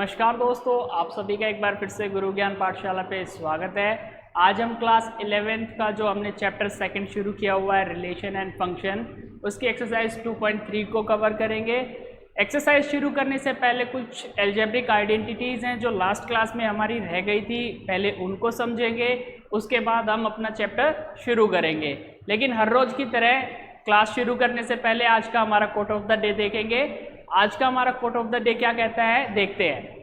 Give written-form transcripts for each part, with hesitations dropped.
नमस्कार दोस्तों, आप सभी का एक बार फिर से गुरु ज्ञान पाठशाला पे स्वागत है। आज हम क्लास 11th का जो हमने चैप्टर सेकंड शुरू किया हुआ है रिलेशन एंड फंक्शन, उसकी एक्सरसाइज 2.3 को कवर करेंगे। एक्सरसाइज शुरू करने से पहले कुछ एल्जेब्रिक आइडेंटिटीज़ हैं जो लास्ट क्लास में हमारी रह गई थी, पहले उनको समझेंगे, उसके बाद हम अपना चैप्टर शुरू करेंगे। लेकिन हर रोज़ की तरह क्लास शुरू करने से पहले आज का हमारा कोट ऑफ द डे देखेंगे। आज का हमारा कोट ऑफ द डे क्या कहता है, देखते हैं।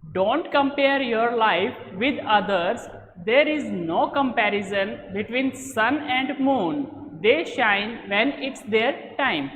Don't compare your life with others, there is no comparison between sun and moon, they shine when it's their time.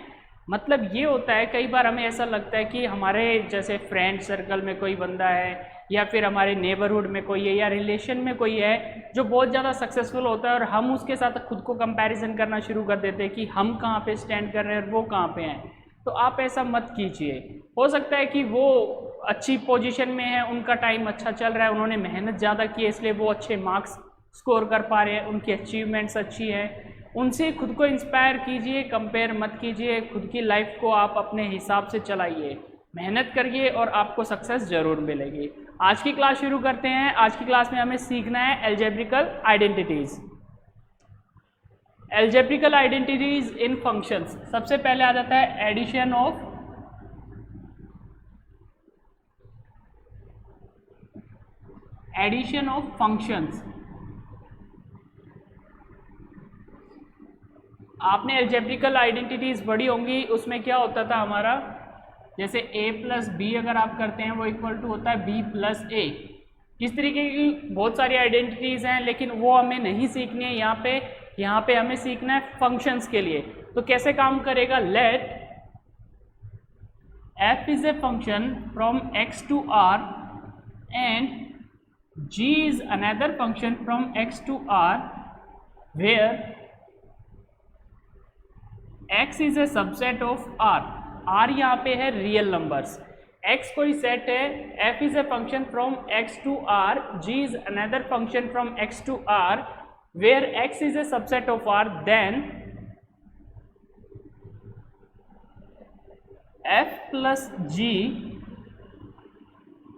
मतलब ये होता है, कई बार हमें ऐसा लगता है कि हमारे जैसे फ्रेंड सर्कल में कोई बंदा है या फिर हमारे नेबरहुड में कोई है या रिलेशन में कोई है जो बहुत ज़्यादा सक्सेसफुल होता है और हम उसके साथ खुद को कंपैरिजन करना शुरू कर देते हैं कि हम कहाँ पे स्टैंड कर रहे हैं और वो कहाँ पे हैं। तो आप ऐसा मत कीजिए। हो सकता है कि वो अच्छी पोजीशन में है, उनका टाइम अच्छा चल रहा है, उन्होंने मेहनत ज़्यादा की है इसलिए वो अच्छे मार्क्स स्कोर कर पा रहे हैं, उनकी अचीवमेंट्स अच्छी हैं। उनसे खुद को इंस्पायर कीजिए, कंपेयर मत कीजिए। खुद की लाइफ को आप अपने हिसाब से चलाइए, मेहनत करिए और आपको सक्सेस ज़रूर मिलेगी। आज की क्लास शुरू करते हैं। आज की क्लास में हमें सीखना है एल्जेब्रिकल आइडेंटिटीज़। एल्जेब्रिकल आइडेंटिटीज इन फंक्शंस। सबसे पहले आ जाता है एडिशन ऑफ फंक्शंस। आपने एल्जेब्रिकल आइडेंटिटीज पढ़ी होंगी, उसमें क्या होता था हमारा, जैसे a प्लस बी अगर आप करते हैं वो इक्वल टू होता है b प्लस a। इस तरीके की बहुत सारी आइडेंटिटीज़ हैं, लेकिन वो हमें नहीं सीखनी है यहाँ पे हमें सीखना है फंक्शंस के लिए। तो कैसे काम करेगा, let f is a function from x to r and g is another function from x to r where x is a subset of r। r यहाँ पे है रियल नंबर्स, x कोई सेट है, f is a function from x to r, g is another function from x to r where x is a subset of R, then f plus g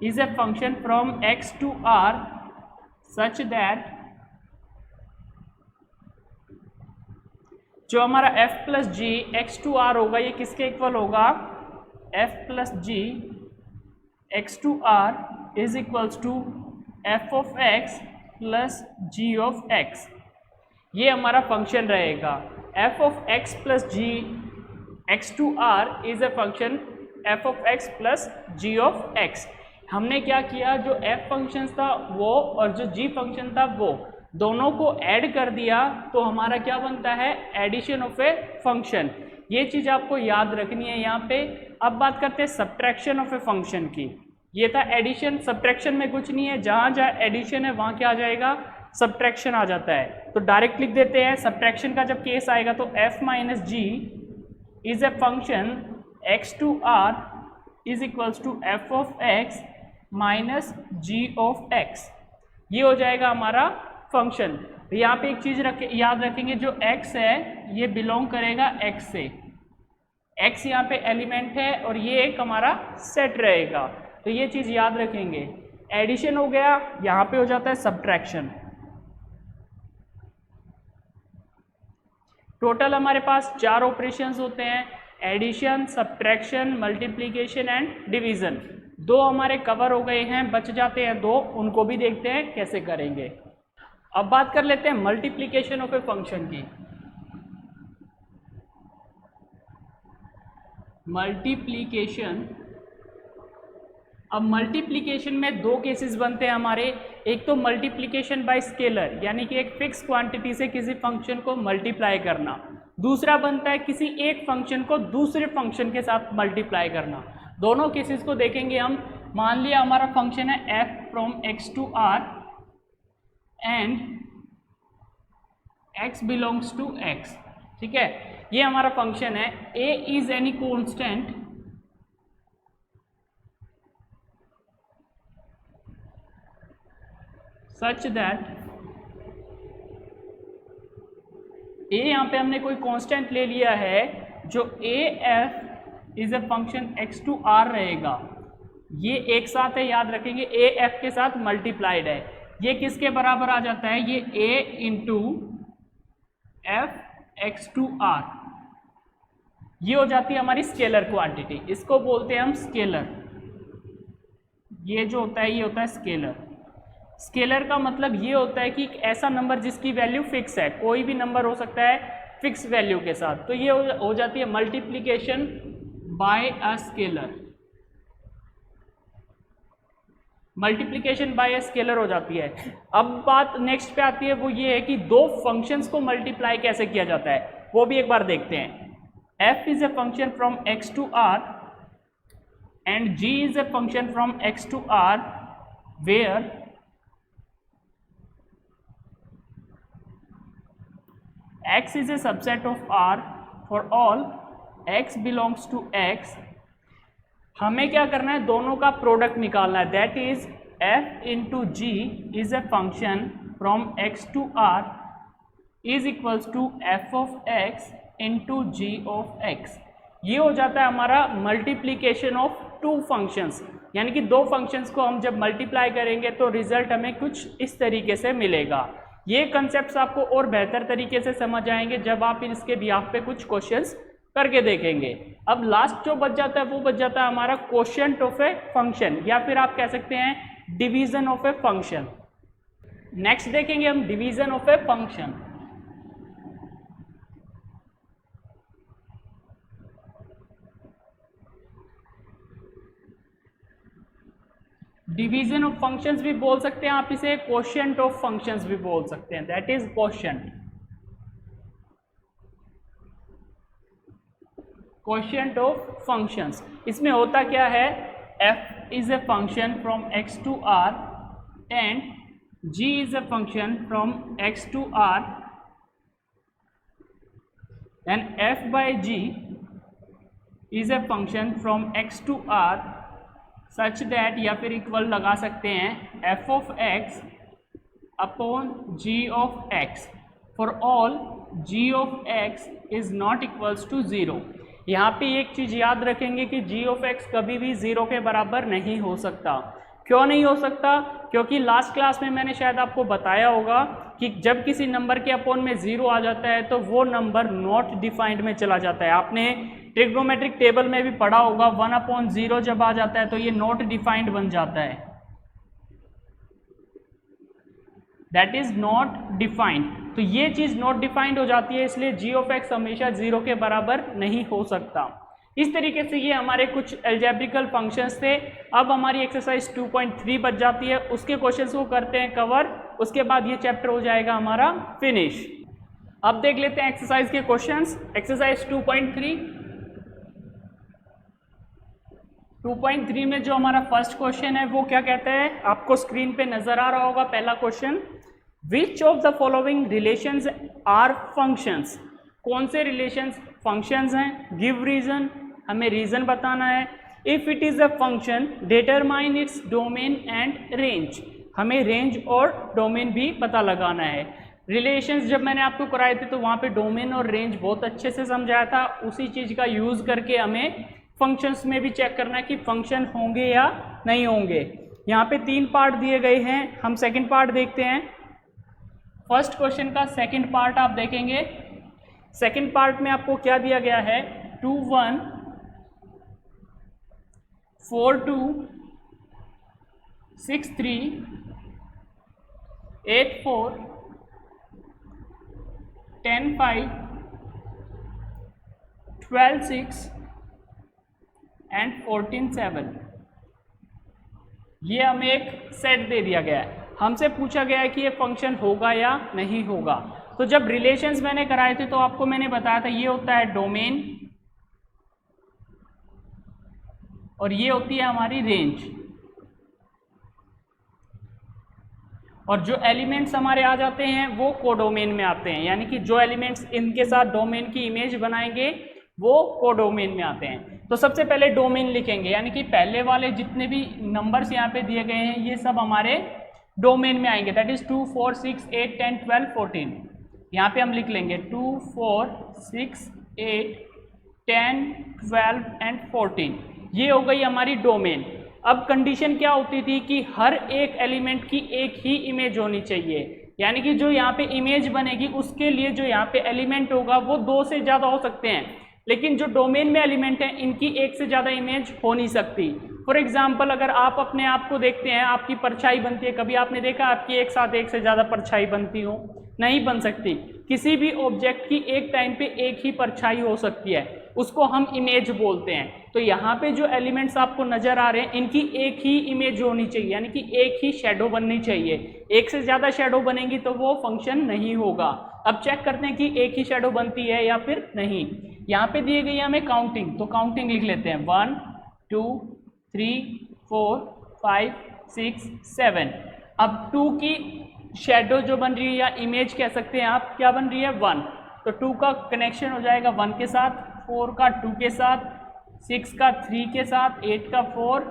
is a function from x to R such that जो हमारा f plus g x to R होगा, ये किसके equal होगा, f plus g x to R is equals to f of x plus g of x। ये हमारा function रहेगा। f of x plus g x to r is a function f of x plus g of x। हमने क्या किया, जो f function था वो और जो g फंक्शन था वो दोनों को ऐड कर दिया, तो हमारा क्या बनता है, एडिशन ऑफ ए फंक्शन। ये चीज़ आपको याद रखनी है यहाँ पे। अब बात करते हैं सब्ट्रैक्शन ऑफ ए फंक्शन की। ये था एडिशन, सब्ट्रैक्शन में कुछ नहीं है, जहाँ जहाँ एडिशन है वहाँ क्या आ जाएगा, सब्ट्रैक्शन आ जाता है। तो डायरेक्ट लिख देते हैं, सब्ट्रैक्शन का जब केस आएगा तो f minus G is a function x to r is equals to f of x minus g of x। ये हो जाएगा हमारा फंक्शन। तो यहाँ पे एक चीज़ याद रखेंगे, जो x है ये बिलोंग करेगा x से, x यहाँ पे एलिमेंट है और ये एक हमारा सेट रहेगा। तो ये चीज़ याद रखेंगे। एडिशन हो गया, यहाँ पे हो जाता है सब्ट्रैक्शन। टोटल हमारे पास 4 ऑपरेशंस होते हैं, addition, subtraction, multiplication and division. 2 हमारे कवर हो गए हैं, बच जाते हैं 2, उनको भी देखते हैं कैसे करेंगे। अब बात कर लेते हैं मल्टीप्लिकेशन ऑफ ए फंक्शन की। मल्टीप्लिकेशन, अब मल्टीप्लिकेशन में 2 केसेस बनते हैं हमारे। एक तो मल्टीप्लिकेशन बाय स्केलर, यानी कि एक फिक्स क्वांटिटी से किसी फंक्शन को मल्टीप्लाई करना। दूसरा बनता है किसी एक फंक्शन को दूसरे फंक्शन के साथ मल्टीप्लाई करना। दोनों केसेस को देखेंगे हम। मान लिया हमारा फंक्शन है f from x to r and x belongs to x, ठीक है। ये हमारा फंक्शन है। a is any constant such that a, यहाँ पे हमने कोई कांस्टेंट ले लिया है, जो a f is a function x to r रहेगा। ये एक साथ है, याद रखेंगे ए एफ के साथ मल्टीप्लाइड है। ये किसके बराबर आ जाता है, ये A into f x to R, ये हो जाती है हमारी स्केलर क्वांटिटी, इसको बोलते हैं हम स्केलर। ये जो होता है ये होता है स्केलर। स्केलर का मतलब ये होता है कि एक ऐसा नंबर जिसकी वैल्यू फिक्स है, कोई भी नंबर हो सकता है फिक्स वैल्यू के साथ, तो ये हो जाती है multiplication bye a scalar. Multiplication bye a scalar हो जाती है। अब बात नेक्स्ट पे आती है, वो ये है कि दो फंक्शंस को मल्टीप्लाई कैसे किया जाता है, वो भी एक बार देखते हैं। f is a function from x to r and g is a function from x to r where x is a subset of r for all x belongs to x। हमें क्या करना है, दोनों का प्रोडक्ट निकालना है, that is f into G is a function from x to r is equals to f of x into G of x। ये हो जाता है हमारा मल्टीप्लीकेशन ऑफ टू फंक्शंस, यानी कि दो फंक्शंस को हम जब मल्टीप्लाई करेंगे तो रिजल्ट हमें कुछ इस तरीके से मिलेगा। ये कंसेप्ट्स आपको और बेहतर तरीके से समझ आएंगे जब आप इसके बिहाफ पे कुछ क्वेश्चंस करके देखेंगे। अब लास्ट जो बच जाता है वो बच जाता है हमारा क्वोशिएंट ऑफ ए फंक्शन, या फिर आप कह सकते हैं division of a function. Next देखेंगे हम division of a function. Division of functions भी बोल सकते हैं आप इसे, क्वोशिएंट ऑफ फंक्शंस भी बोल सकते हैं, that is quotient. Quotient of functions, इसमें होता क्या है, f is a function from x to r and g is a function from x to r and f by g is a function from x to r such that, या फिर equal लगा सकते हैं f of x upon g of x for all g of x is not equals to 0। यहाँ पे एक चीज़ याद रखेंगे कि g ऑफ x कभी भी 0 के बराबर नहीं हो सकता। क्यों नहीं हो सकता, क्योंकि लास्ट क्लास में मैंने शायद आपको बताया होगा कि जब किसी नंबर के अपॉन में 0 आ जाता है तो वो नंबर नॉट डिफाइंड में चला जाता है। आपने ट्रिग्नोमेट्रिक टेबल में भी पढ़ा होगा, 1/0 जब आ जाता है तो ये नॉट डिफाइंड बन जाता है, दैट इज नॉट डिफाइंड। तो ये चीज़ नॉट डिफाइंड हो जाती है, इसलिए g ऑफ x हमेशा 0 के बराबर नहीं हो सकता। इस तरीके से ये हमारे कुछ एल्जेब्रिकल फंक्शंस थे। अब हमारी एक्सरसाइज 2.3 बच जाती है, उसके क्वेश्चंस को करते हैं कवर, उसके बाद ये चैप्टर हो जाएगा हमारा फिनिश। अब देख लेते हैं एक्सरसाइज के क्वेश्चंस। एक्सरसाइज 2.3 में जो हमारा फर्स्ट क्वेश्चन है वो क्या कहते हैं, आपको स्क्रीन पे नजर आ रहा होगा पहला question, which of the following relations are functions. कौन से रिलेशंस फंक्शंस हैं, गिव रीजन, हमें रीजन बताना है। If it is a function determine its domain and range, हमें रेंज और डोमेन भी पता लगाना है। रिलेशंस जब मैंने आपको कराए थे तो वहाँ पे डोमेन और रेंज बहुत अच्छे से समझाया था, उसी चीज़ का यूज़ करके हमें फंक्शंस में भी चेक करना है कि फंक्शन होंगे या नहीं होंगे। यहाँ पे 3 पार्ट दिए गए हैं, हम सेकंड पार्ट देखते हैं। फर्स्ट क्वेश्चन का सेकंड पार्ट आप देखेंगे, सेकंड पार्ट में आपको क्या दिया गया है, 2 1 4 2 6 3 8 4 10 5 12 6 एंड 14 7। ये हमें एक सेट दे दिया गया है, हमसे पूछा गया है कि ये फंक्शन होगा या नहीं होगा। तो जब रिलेशंस मैंने कराए थे तो आपको मैंने बताया था ये होता है डोमेन और ये होती है हमारी रेंज, और जो एलिमेंट्स हमारे आ जाते हैं वो कोडोमेन में आते हैं, यानी कि जो एलिमेंट्स इनके साथ डोमेन की इमेज बनाएंगे वो कोडोमेन में आते हैं। तो सबसे पहले डोमेन लिखेंगे, यानी कि पहले वाले जितने भी नंबर्स यहाँ पे दिए गए हैं ये सब हमारे डोमेन में आएंगे, दैट इज 2 4 6 8 10 12 14। यहाँ पे हम लिख लेंगे 2 4 6 8 10 12 एंड 14, ये हो गई हमारी डोमेन। अब कंडीशन क्या होती थी कि हर एक एलिमेंट की एक ही इमेज होनी चाहिए, यानी कि जो यहाँ पे इमेज बनेगी उसके लिए जो यहाँ पे एलिमेंट होगा वो 2 से ज़्यादा हो सकते हैं, लेकिन जो डोमेन में एलिमेंट है इनकी एक से ज़्यादा इमेज हो नहीं सकती। फॉर एग्जाम्पल अगर आप अपने आप को देखते हैं, आपकी परछाई बनती है, कभी आपने देखा आपकी एक साथ एक से ज़्यादा परछाई बनती हो? नहीं बन सकती। किसी भी ऑब्जेक्ट की एक टाइम पे एक ही परछाई हो सकती है, उसको हम इमेज बोलते हैं। तो यहाँ पे जो एलिमेंट्स आपको नजर आ रहे हैं इनकी एक ही इमेज होनी चाहिए, यानी कि एक ही शेडो बननी चाहिए। एक से ज़्यादा शेडो बनेंगी तो वो फंक्शन नहीं होगा। अब चेक करते हैं कि एक ही शेडो बनती है या फिर नहीं। यहाँ पे दिए गई हमें काउंटिंग, तो काउंटिंग लिख लेते हैं 1 2 3 4 5 6 7। अब 2 की शेडो जो बन रही है या इमेज कह सकते हैं आप, क्या बन रही है 1, तो 2 का कनेक्शन हो जाएगा 1 के साथ, 4 का 2 के साथ, 6 का 3 के साथ, 8 का 4,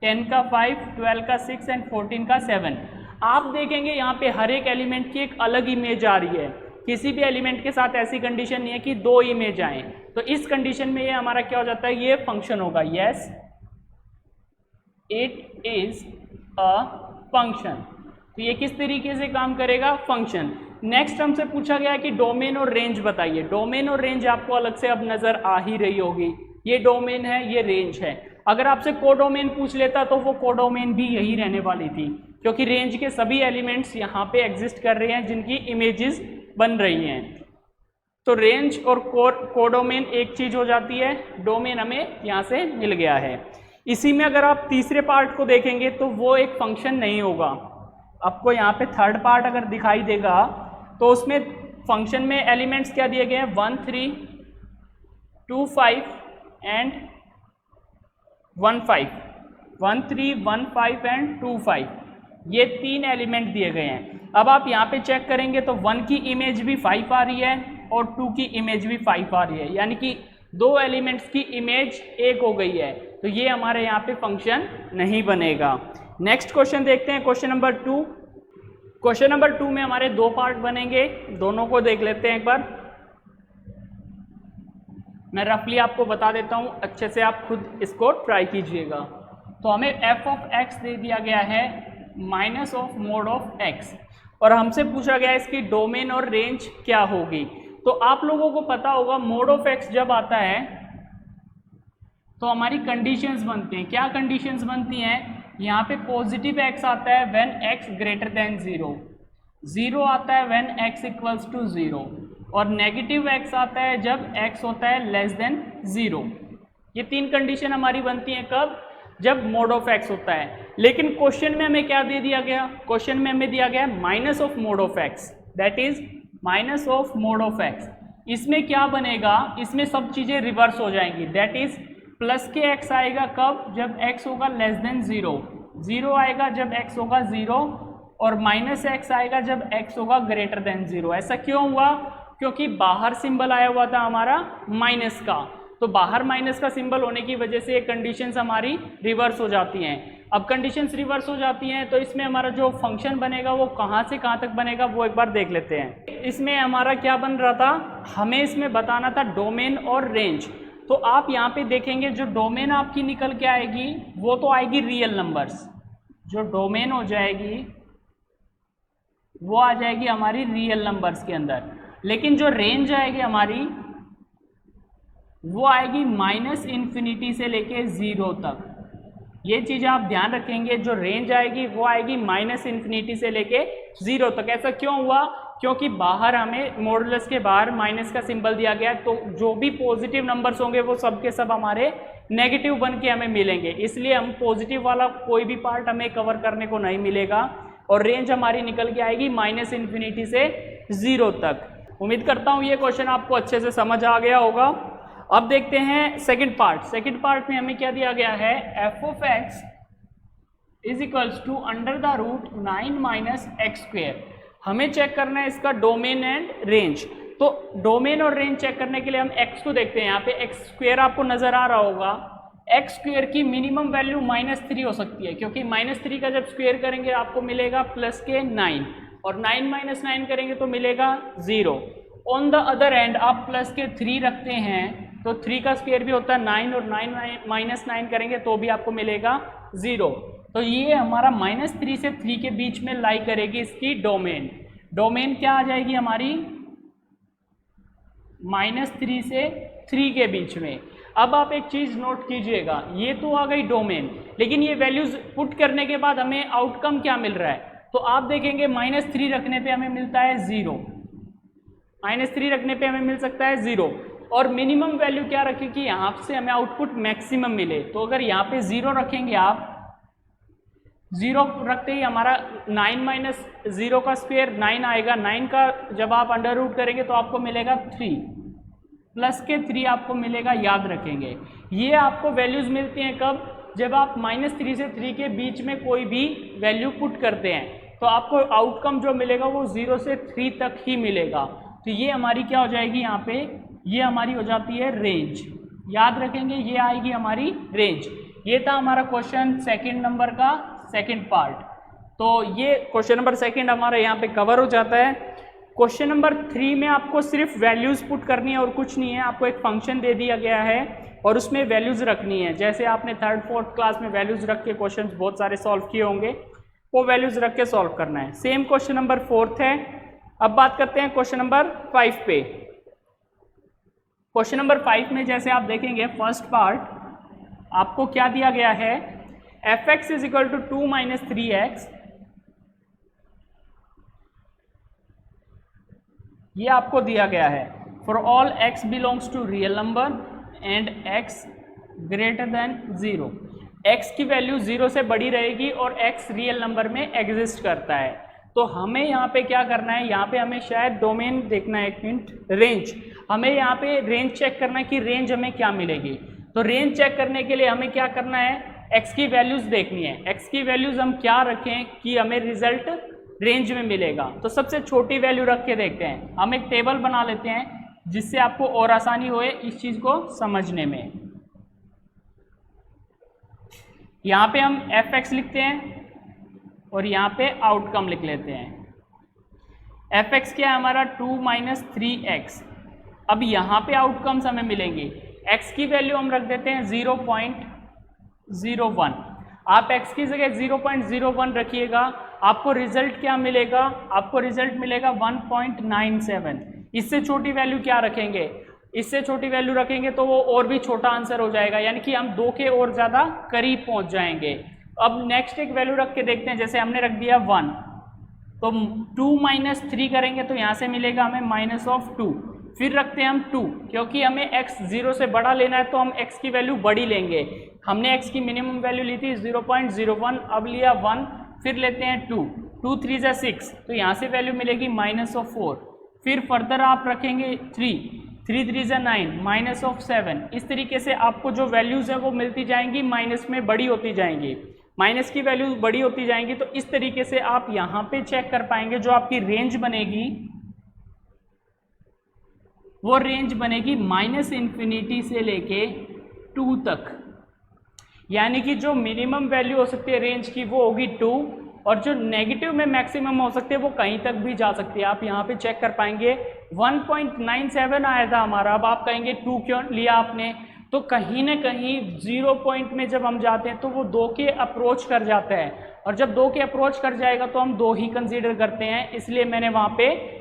10 का 5, 12 का 6 एंड 14 का 7। आप देखेंगे यहाँ पे हर एक एलिमेंट की एक अलग इमेज आ रही है। किसी भी एलिमेंट के साथ ऐसी कंडीशन नहीं है कि 2 इमेज आए, तो इस कंडीशन में ये हमारा क्या हो जाता है, ये फंक्शन होगा। Yes it is a function. तो ये किस तरीके से काम करेगा, फंक्शन। नेक्स्ट हमसे पूछा गया है कि डोमेन और रेंज बताइए। डोमेन और रेंज आपको अलग से अब नजर आ ही रही होगी, ये डोमेन है, ये रेंज है। अगर आपसे कोडोमेन पूछ लेता तो वो कोडोमेन भी यही रहने वाली थी, क्योंकि रेंज के सभी एलिमेंट्स यहाँ पे एग्जिस्ट कर रहे हैं जिनकी इमेजेस बन रही हैं। तो रेंज और कोडोमेन एक चीज हो जाती है, डोमेन हमें यहाँ से मिल गया है। इसी में अगर आप तीसरे पार्ट को देखेंगे तो वो एक फंक्शन नहीं होगा। आपको यहाँ पे थर्ड पार्ट अगर दिखाई देगा तो उसमें फंक्शन में एलिमेंट्स क्या दिए गए हैं, 1 3 2 5 एंड 1 5, 1 3 1 5 एंड 2 5, ये 3 एलिमेंट दिए गए हैं। अब आप यहाँ पे चेक करेंगे तो 1 की इमेज भी 5 आ रही है और 2 की इमेज भी 5 आ रही है, यानी कि 2 एलिमेंट्स की इमेज एक हो गई है, तो ये हमारे यहाँ पे फंक्शन नहीं बनेगा। नेक्स्ट क्वेश्चन देखते हैं, क्वेश्चन नंबर 2। क्वेश्चन नंबर 2 में हमारे 2 पार्ट बनेंगे, दोनों को देख लेते हैं एक बार। मैं रफली आपको बता देता हूँ, अच्छे से आप खुद इसको ट्राई कीजिएगा। तो हमें f ऑफ x दे दिया गया है minus of mode of x, और हमसे पूछा गया है इसकी डोमेन और रेंज क्या होगी। तो आप लोगों को पता होगा मोड ऑफ x जब आता है तो हमारी कंडीशंस बनती हैं। क्या कंडीशंस बनती हैं, यहाँ पे पॉजिटिव x आता है व्हेन x ग्रेटर देन 0, 0 आता है व्हेन x इक्वल्स टू 0, और नेगेटिव x आता है जब x होता है लेस देन 0। ये 3 कंडीशन हमारी बनती हैं कब, जब मोड ऑफ x होता है। लेकिन क्वेश्चन में हमें क्या दे दिया गया, क्वेश्चन में हमें दिया गया minus of mode of x, that is minus of mode of x। इसमें क्या बनेगा, इसमें सब चीज़ें रिवर्स हो जाएंगी, दैट इज प्लस के x आएगा कब, जब x होगा लेस देन 0, 0 आएगा जब x होगा 0, और माइनस x आएगा जब x होगा ग्रेटर देन 0। ऐसा क्यों हुआ, क्योंकि बाहर सिंबल आया हुआ था हमारा माइनस का, तो बाहर माइनस का सिंबल होने की वजह से कंडीशंस हमारी रिवर्स हो जाती हैं। अब कंडीशंस रिवर्स हो जाती हैं तो इसमें हमारा जो फंक्शन बनेगा वो कहाँ से कहाँ तक बनेगा वो एक बार देख लेते हैं। इसमें हमारा क्या बन रहा था, हमें इसमें बताना था डोमेन और रेंज। तो आप यहाँ पे देखेंगे जो डोमेन आपकी निकल के आएगी वो तो आएगी रियल नंबर्स, जो डोमेन हो जाएगी वो आ जाएगी हमारी रियल नंबर्स के अंदर, लेकिन जो रेंज आएगी हमारी वो आएगी माइनस इन्फिनिटी से लेके 0 तक। ये चीज़ आप ध्यान रखेंगे, जो रेंज आएगी वो आएगी माइनस इन्फिनिटी से लेके 0 तक। ऐसा क्यों हुआ, क्योंकि बाहर हमें मॉडुलस के बाहर माइनस का सिंबल दिया गया, तो जो भी पॉजिटिव नंबर्स होंगे वो सब के सब हमारे नेगेटिव बन के हमें मिलेंगे, इसलिए हम पॉजिटिव वाला कोई भी पार्ट हमें कवर करने को नहीं मिलेगा, और रेंज हमारी निकल के आएगी माइनस इन्फिनिटी से 0 तक। उम्मीद करता हूँ ये क्वेश्चन आपको अच्छे से समझ आ गया होगा। अब देखते हैं सेकंड पार्ट। सेकंड पार्ट में हमें क्या दिया गया है, f of x is equals to under the root 9 minus X square. हमें चेक करना है इसका डोमेन एंड रेंज। तो डोमेन और रेंज चेक करने के लिए हम x को देखते हैं। यहाँ पे एक्स स्क्वेयर आपको नजर आ रहा होगा, एक्स स्क्वेयर की मिनिमम वैल्यू -3 हो सकती है, क्योंकि -3 का जब स्क्वेयर करेंगे आपको मिलेगा प्लस के 9, और 9 माइनस 9 करेंगे तो मिलेगा 0। ऑन द अदर एंड आप प्लस के 3 रखते हैं तो 3 का स्क्वायर भी होता है 9, और 9 माइनस 9 करेंगे तो भी आपको मिलेगा 0। तो ये हमारा -3 से 3 के बीच में लाई करेगी इसकी डोमेन। डोमेन क्या आ जाएगी हमारी, -3 से 3 के बीच में। अब आप एक चीज़ नोट कीजिएगा, ये तो आ गई डोमेन, लेकिन ये वैल्यूज पुट करने के बाद हमें आउटकम क्या मिल रहा है, तो आप देखेंगे -3 रखने पे हमें मिलता है 0, -3 रखने पे हमें मिल सकता है 0। और मिनिमम वैल्यू क्या रखें कि यहाँ से हमें आउटपुट मैक्सिमम मिले। तो अगर यहाँ पे 0 रखेंगे आप, 0 रखते ही हमारा 9 - 0 का स्क्वायर 9 आएगा। 9 का जब आप अंडर रूट करेंगे तो आपको मिलेगा 3, प्लस के 3 आपको मिलेगा, याद रखेंगे। ये आपको वैल्यूज मिलती हैं कब, जब आप -3 से 3 के बीच में कोई भी वैल्यू पुट करते हैं, तो आपको आउटकम जो मिलेगा वो 0 से 3 तक ही मिलेगा। तो ये हमारी क्या हो जाएगी यहाँ पे, ये हमारी हो जाती है रेंज। याद रखेंगे, ये आएगी हमारी रेंज। ये था हमारा क्वेश्चन सेकंड नंबर का सेकंड पार्ट। तो ये क्वेश्चन नंबर सेकंड हमारा यहाँ पे कवर हो जाता है। क्वेश्चन नंबर 3 में आपको सिर्फ वैल्यूज पुट करनी है और कुछ नहीं है। आपको एक फंक्शन दे दिया गया है और उसमें वैल्यूज रखनी है। जैसे आपने 3rd 4th क्लास में वैल्यूज रख के क्वेश्चन बहुत सारे सॉल्व किए होंगे, वो वैल्यूज रख के सॉल्व करना है। सेम क्वेश्चन नंबर 4th है। अब बात करते हैं क्वेश्चन नंबर 5 पे। क्वेश्चन नंबर 5 में जैसे आप देखेंगे फर्स्ट पार्ट आपको क्या दिया गया है, f(x) = 2 - 3x। ये आपको दिया गया है for all x belongs to real number and x greater than 0। x की वैल्यू 0 से बड़ी रहेगी और x रियल नंबर में एग्जिस्ट करता है। तो हमें यहाँ पे क्या करना है, यहाँ पे हमें शायद डोमेन देखना है, एक मिनट, रेंज। हमें यहाँ पे रेंज चेक करना है कि रेंज हमें क्या मिलेगी। तो रेंज चेक करने के लिए हमें क्या करना है, x की वैल्यूज देखनी है। x की वैल्यूज हम क्या रखें कि हमें रिजल्ट रेंज में मिलेगा। तो सबसे छोटी वैल्यू रख के देखते हैं। हम एक टेबल बना लेते हैं जिससे आपको और आसानी होए इस चीज़ को समझने में। यहाँ पे हम f(x) लिखते हैं और यहाँ पे आउटकम लिख लेते हैं। f(x) क्या है हमारा, 2 - 3x। अब यहाँ पे आउटकम्स हमें मिलेंगे। x की वैल्यू हम रख देते हैं 0.01। आप x की जगह 0.01 रखिएगा, आपको रिजल्ट क्या मिलेगा, आपको रिजल्ट मिलेगा 1.97। इससे छोटी वैल्यू क्या रखेंगे, इससे छोटी वैल्यू रखेंगे तो वो और भी छोटा आंसर हो जाएगा, यानी कि हम 2 के और ज़्यादा करीब पहुंच जाएंगे। अब नेक्स्ट एक वैल्यू रख के देखते हैं। जैसे हमने रख दिया 1, तो 2 - 3 करेंगे तो यहाँ से मिलेगा हमें -2। फिर रखते हैं हम 2, क्योंकि हमें x 0 से बड़ा लेना है तो हम x की वैल्यू बड़ी लेंगे। हमने x की मिनिमम वैल्यू ली थी 0.01, अब लिया 1, फिर लेते हैं 2, 2 3 = 6, तो यहाँ से वैल्यू मिलेगी -4। फिर फर्दर आप रखेंगे 3, 3 3 = 9, -7। इस तरीके से आपको जो वैल्यूज़ है वो मिलती जाएंगी, माइनस में बड़ी होती जाएंगी, माइनस की वैल्यू बड़ी होती जाएंगी। तो इस तरीके से आप यहाँ पे चेक कर पाएंगे जो आपकी रेंज बनेगी, वो रेंज बनेगी -∞ से लेके 2 तक। यानी कि जो मिनिमम वैल्यू हो सकती है रेंज की वो होगी 2, और जो नेगेटिव में मैक्सिमम हो सकते हैं वो कहीं तक भी जा सकती है। आप यहाँ पे चेक कर पाएंगे 1.97 आया था हमारा। अब आप कहेंगे 2 क्यों लिया आपने, तो कहीं ना कहीं 0 पॉइंट में जब हम जाते हैं तो वो 2 के अप्रोच कर जाता है, और जब 2 के अप्रोच कर जाएगा तो हम 2 ही कंसीडर करते हैं, इसलिए मैंने वहाँ पे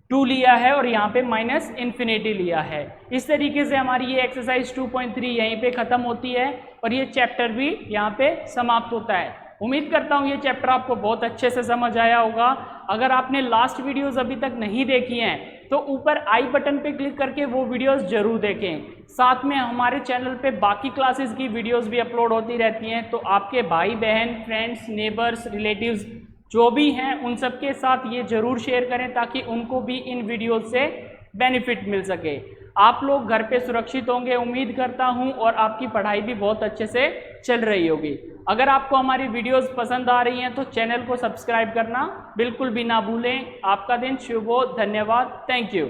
2 लिया है और यहाँ पे -∞ लिया है। इस तरीके से हमारी ये एक्सरसाइज 2.3 यहीं पे ख़त्म होती है और ये चैप्टर भी यहाँ पे समाप्त होता है। उम्मीद करता हूँ ये चैप्टर आपको बहुत अच्छे से समझ आया होगा। अगर आपने लास्ट वीडियोस अभी तक नहीं देखी हैं तो ऊपर आई बटन पे क्लिक करके वो वीडियोस जरूर देखें। साथ में हमारे चैनल पे बाकी क्लासेस की वीडियोस भी अपलोड होती रहती हैं, तो आपके भाई बहन, फ्रेंड्स, नेबर्स, रिलेटिव्स जो भी हैं उन सब के साथ ये ज़रूर शेयर करें ताकि उनको भी इन वीडियोस से बेनिफिट मिल सके। आप लोग घर पे सुरक्षित होंगे उम्मीद करता हूं, और आपकी पढ़ाई भी बहुत अच्छे से चल रही होगी। अगर आपको हमारी वीडियोस पसंद आ रही हैं तो चैनल को सब्सक्राइब करना बिल्कुल भी ना भूलें। आपका दिन शुभ हो। धन्यवाद। Thank you.